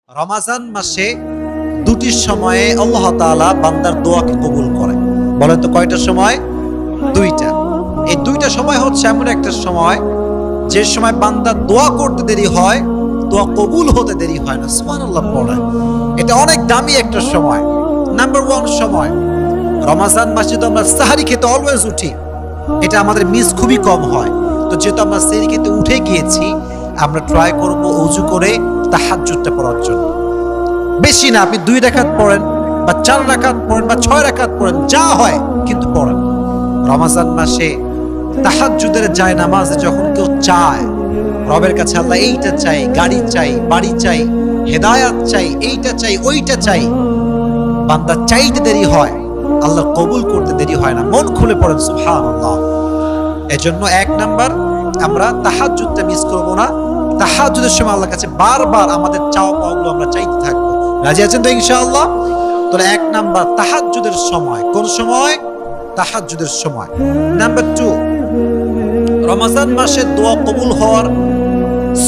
রমাজান মাসে দুটি সময়ে আল্লাহ তাআলা বান্দার দোয়াকে কবুল করে। বলেন তো কয়টা সময়? দুইটা। এই দুইটা সময় হচ্ছে এমন একটা সময় যে সময় বান্দার দোয়া করতে দেরি হয়, দোয়া কবুল হতে দেরি হয় না। সুবহানাল্লাহ পড়ে। এটা অনেক দামি একটা সময়। নাম্বার 1 সময় রমাজান মাসে তো আমরা সাহারি খেতে অলওয়েজ উঠি, এটা আমাদের মিস খুবই কম হয়। তো যেহেতু আমরা সাহারি খেতে উঠে গিয়েছি, আমরা ট্রাই করব ওযু করে তাহাজ্জুদটা পড়ার জন্য। বেশি না, আপনি 2 রাকাত পড়েন বা 4 রাকাত পড়েন বা 6 রাকাত পড়েন, যা হয় কিন্তু পড়েন। রমাজান মাসে তাহাজ্জুদের যায় নামাজে যখন কেউ চায় রবের কাছে, আল্লাহ এইটা চাই, গাড়ি চাই, বাড়ি চাই, হেদায়াত চাই, এইটা চাই, ওইটা চাই, বান্দা চাইতে দেরি হয়, আল্লাহ কবুল করতে দেরি হয় না। মন খুলে পড়েন সুবহানাল্লাহ। এজন্য 1 নাম্বার, আমরা তাহাজ্জুদটা মিস করব না। তাহাজ্জুদের সময় আল্লাহর কাছে বারবার আমাদের চাওয়া পাওয়াগুলো আমরা চাইতে থাকবো। রাজি আছেন তো ইনশাআল্লাহ? তাহলে 1 নাম্বার তাহাজ্জুদের সময়। কোন সময়? তাহাজ্জুদের সময়। নাম্বার 2, রমাজান মাসে দোয়া কবুল হওয়ার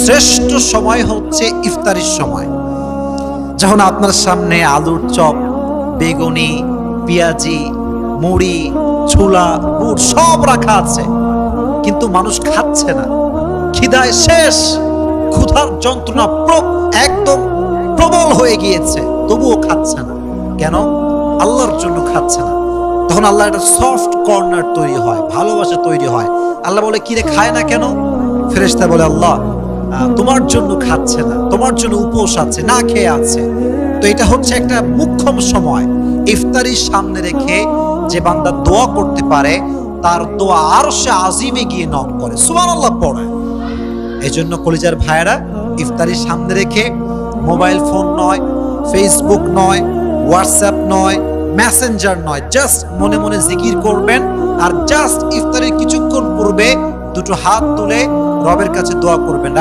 শ্রেষ্ঠ সময় হচ্ছে ইফতারির সময়। যখন আপনার সামনে আলুর চপ, বেগুনি, পেঁয়াজি, মুড়ি, ছোলা, বুট সব রাখা আছে, কিন্তু মানুষ খাচ্ছে না, খিদায় শেষ, ক্ষুধার যন্ত্রণা একদম প্রবল হয়ে গিয়েছে, তবুও খাচ্ছে না। কেন? আল্লাহর জন্য খাচ্ছে না। তখন আল্লাহ একটা সফট কর্নার তৈরি হয়, ভালোবাসা তৈরি হয়। আল্লাহ বলে, কিরে খায় না কেন? ফেরেশতা বলে, আল্লাহ তোমার জন্য খাচ্ছে না, তোমার জন্য উপোস আছে, না খেয়ে আছে। তো এটা হচ্ছে একটা মুখ্যম সময়। ইফতারির সামনে রেখে যে বান্দা দোয়া করতে পারে, তার দোয়া আরশে আজিমে গিয়ে নক করে। সুবহানাল্লাহ পড়ে। এই জন্য কলিজার ভাইয়েরা, ইফতারির সামনে রেখে মোবাইল ফোন নয়, ফেসবুক নয়, হোয়াটসঅ্যাপ নয়, মেসেঞ্জার নয়, জাস্ট মনে মনে জিকির করবেন। আর জাস্ট ইফতারের কিছুক্ষণ পূর্বে 2 হাত তুলে রবের কাছে দোয়া করবেন।